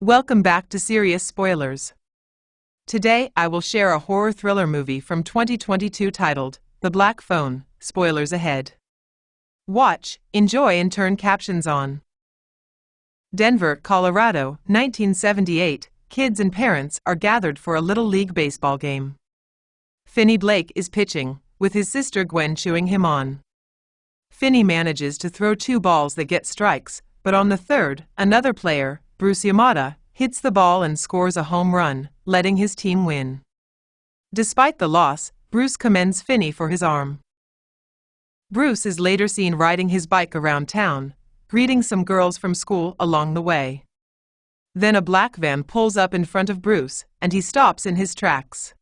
Welcome back to Serious Spoilers. Today, I will share a horror thriller movie from 2022 titled The Black Phone. Spoilers ahead. Watch, enjoy, and turn captions on. Denver, Colorado, 1978. Kids and parents are gathered for a little league baseball game. Finney Blake is pitching, with his sister Gwen cheering him on. Finney manages to throw two balls that get strikes, but on the third, another player, Bruce Yamada, hits the ball and scores a home run, letting his team win. Despite the loss, Bruce commends Finney for his arm. Bruce is later seen riding his bike around town, greeting some girls from school along the way. Then a black van pulls up in front of Bruce, and he stops in his tracks.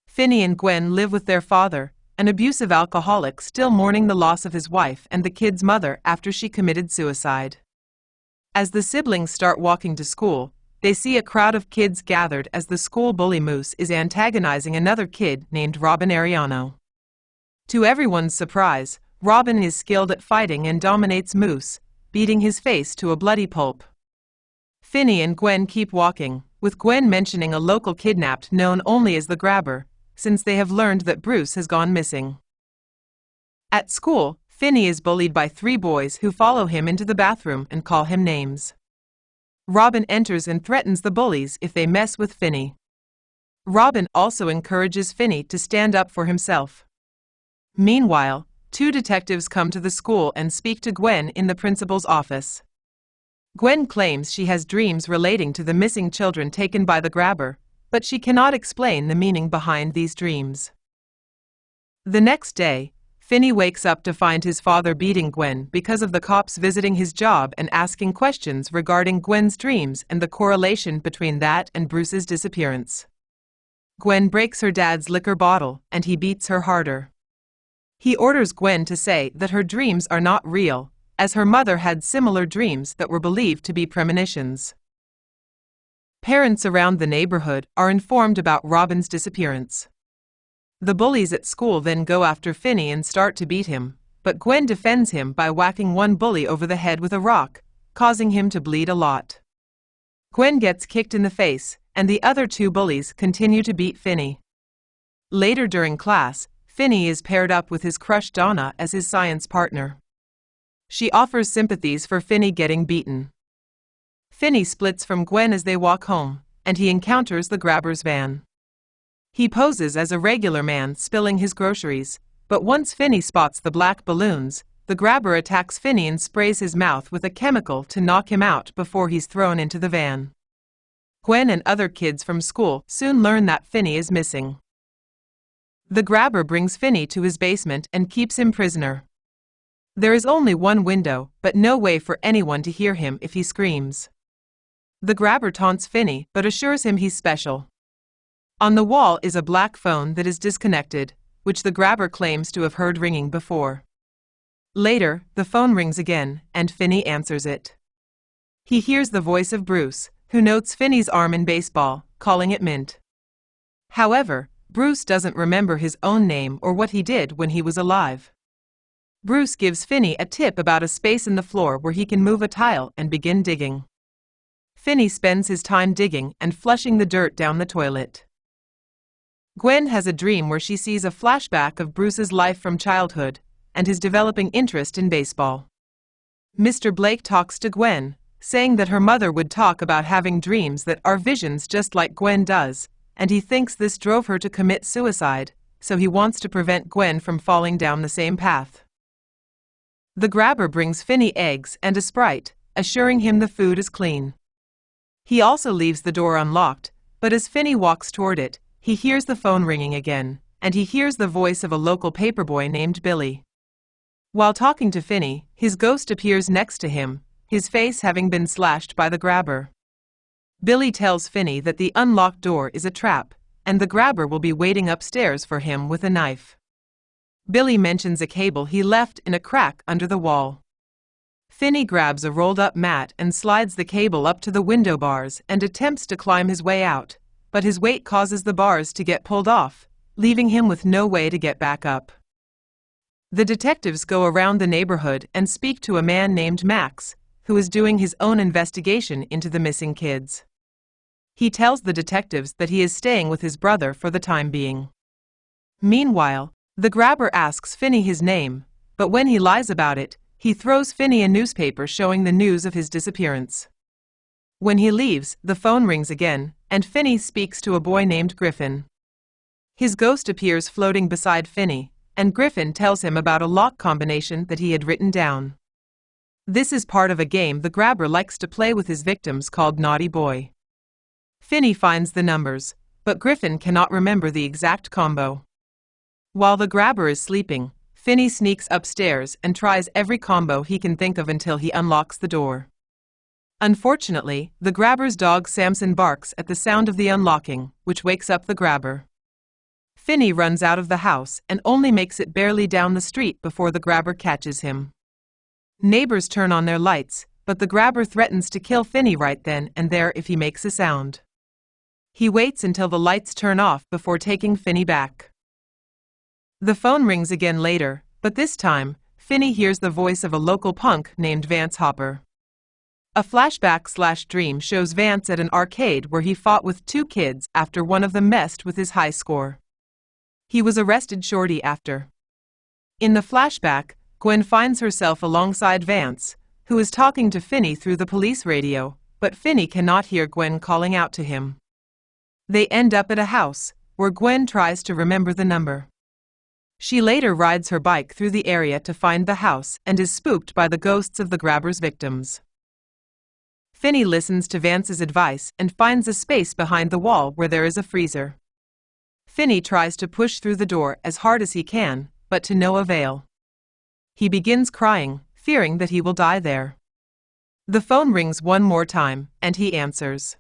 Finney and Gwen live with their father, an abusive alcoholic still mourning the loss of his wife and the kid's mother after she committed suicide. As the siblings start walking to school, they see a crowd of kids gathered as the school bully Moose is antagonizing another kid named Robin Ariano. To everyone's surprise, Robin is skilled at fighting and dominates Moose, beating his face to a bloody pulp. Finney and Gwen keep walking, with Gwen mentioning a local kidnapped known only as the Grabber, since they have learned that Bruce has gone missing. At school, Finney is bullied by three boys who follow him into the bathroom and call him names. Robin enters and threatens the bullies if they mess with Finney. Robin also encourages Finney to stand up for himself. Meanwhile, two detectives come to the school and speak to Gwen in the principal's office. Gwen claims she has dreams relating to the missing children taken by the Grabber, but she cannot explain the meaning behind these dreams. The next day, Finney wakes up to find his father beating Gwen because of the cops visiting his job and asking questions regarding Gwen's dreams and the correlation between that and Bruce's disappearance. Gwen breaks her dad's liquor bottle, and he beats her harder. He orders Gwen to say that her dreams are not real, as her mother had similar dreams that were believed to be premonitions. Parents around the neighborhood are informed about Robin's disappearance. The bullies at school then go after Finney and start to beat him, but Gwen defends him by whacking one bully over the head with a rock, causing him to bleed a lot. Gwen gets kicked in the face, and the other two bullies continue to beat Finney. Later during class, Finney is paired up with his crush Donna as his science partner. She offers sympathies for Finney getting beaten. Finney splits from Gwen as they walk home, and he encounters the Grabber's van. He poses as a regular man spilling his groceries, but once Finney spots the black balloons, the Grabber attacks Finney and sprays his mouth with a chemical to knock him out before he's thrown into the van. Gwen and other kids from school soon learn that Finney is missing. The Grabber brings Finney to his basement and keeps him prisoner. There is only one window, but no way for anyone to hear him if he screams. The Grabber taunts Finney but assures him he's special. On the wall is a black phone that is disconnected, which the Grabber claims to have heard ringing before. Later, the phone rings again, and Finney answers it. He hears the voice of Bruce, who notes Finney's arm in baseball, calling it Mint. However, Bruce doesn't remember his own name or what he did when he was alive. Bruce gives Finney a tip about a space in the floor where he can move a tile and begin digging. Finney spends his time digging and flushing the dirt down the toilet. Gwen has a dream where she sees a flashback of Bruce's life from childhood and his developing interest in baseball. Mr. Blake talks to Gwen, saying that her mother would talk about having dreams that are visions just like Gwen does, and he thinks this drove her to commit suicide, so he wants to prevent Gwen from falling down the same path. The Grabber brings Finney eggs and a Sprite, assuring him the food is clean. He also leaves the door unlocked, but as Finney walks toward it, he hears the phone ringing again, and he hears the voice of a local paperboy named Billy. While talking to Finney, his ghost appears next to him, his face having been slashed by the Grabber. Billy tells Finney that the unlocked door is a trap, and the Grabber will be waiting upstairs for him with a knife. Billy mentions a cable he left in a crack under the wall. Finney grabs a rolled-up mat and slides the cable up to the window bars and attempts to climb his way out, but his weight causes the bars to get pulled off, leaving him with no way to get back up. The detectives go around the neighborhood and speak to a man named Max, who is doing his own investigation into the missing kids. He tells the detectives that he is staying with his brother for the time being. Meanwhile, the grabber asks Finney his name, but when he lies about it, he throws Finney a newspaper showing the news of his disappearance. When he leaves, the phone rings again, and Finney speaks to a boy named Griffin. His ghost appears floating beside Finney, and Griffin tells him about a lock combination that he had written down. This is part of a game the grabber likes to play with his victims called Naughty Boy. Finney finds the numbers, but Griffin cannot remember the exact combo. While the grabber is sleeping, Finney sneaks upstairs and tries every combo he can think of until he unlocks the door. Unfortunately, the grabber's dog Samson barks at the sound of the unlocking, which wakes up the grabber. Finney runs out of the house and only makes it barely down the street before the grabber catches him. Neighbors turn on their lights, but the grabber threatens to kill Finney right then and there if he makes a sound. He waits until the lights turn off before taking Finney back. The phone rings again later, but this time, Finney hears the voice of a local punk named Vance Hopper. A flashback/dream shows Vance at an arcade where he fought with two kids after one of them messed with his high score. He was arrested shortly after. In the flashback, Gwen finds herself alongside Vance, who is talking to Finney through the police radio, but Finney cannot hear Gwen calling out to him. They end up at a house, where Gwen tries to remember the number. She later rides her bike through the area to find the house and is spooked by the ghosts of the grabber's victims. Finney listens to Vance's advice and finds a space behind the wall where there is a freezer. Finney tries to push through the door as hard as he can, but to no avail. He begins crying, fearing that he will die there. The phone rings one more time, and he answers.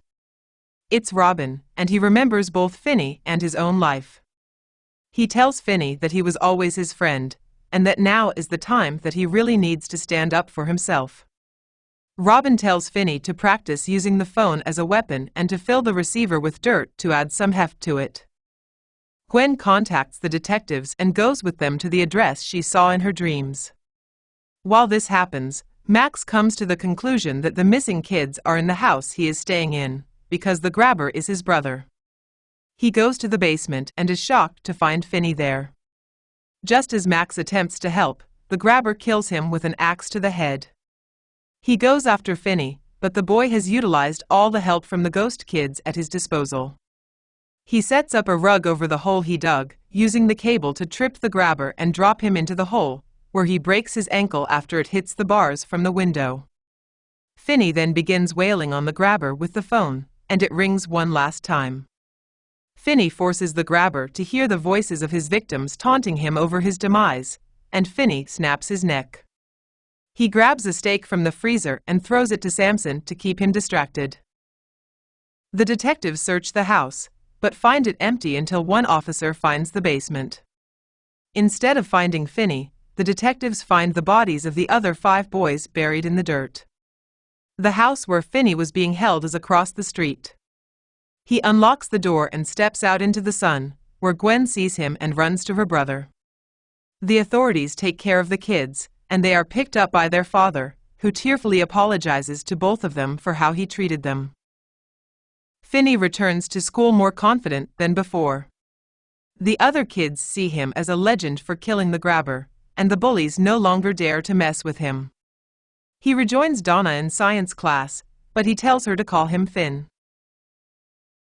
It's Robin, and he remembers both Finney and his own life. He tells Finney that he was always his friend, and that now is the time that he really needs to stand up for himself. Robin tells Finney to practice using the phone as a weapon and to fill the receiver with dirt to add some heft to it. Gwen contacts the detectives and goes with them to the address she saw in her dreams. While this happens, Max comes to the conclusion that the missing kids are in the house he is staying in, because the grabber is his brother. He goes to the basement and is shocked to find Finney there. Just as Max attempts to help, the grabber kills him with an axe to the head. He goes after Finney, but the boy has utilized all the help from the ghost kids at his disposal. He sets up a rug over the hole he dug, using the cable to trip the grabber and drop him into the hole, where he breaks his ankle after it hits the bars from the window. Finney then begins wailing on the grabber with the phone, and it rings one last time. Finney forces the grabber to hear the voices of his victims taunting him over his demise, and Finney snaps his neck. He grabs a steak from the freezer and throws it to Samson to keep him distracted. The detectives search the house, but find it empty until one officer finds the basement. Instead of finding Finney, the detectives find the bodies of the other 5 boys buried in the dirt. The house where Finney was being held is across the street. He unlocks the door and steps out into the sun, where Gwen sees him and runs to her brother. The authorities take care of the kids, and they are picked up by their father, who tearfully apologizes to both of them for how he treated them. Finney returns to school more confident than before. The other kids see him as a legend for killing the grabber, and the bullies no longer dare to mess with him. He rejoins Donna in science class, but he tells her to call him Finn.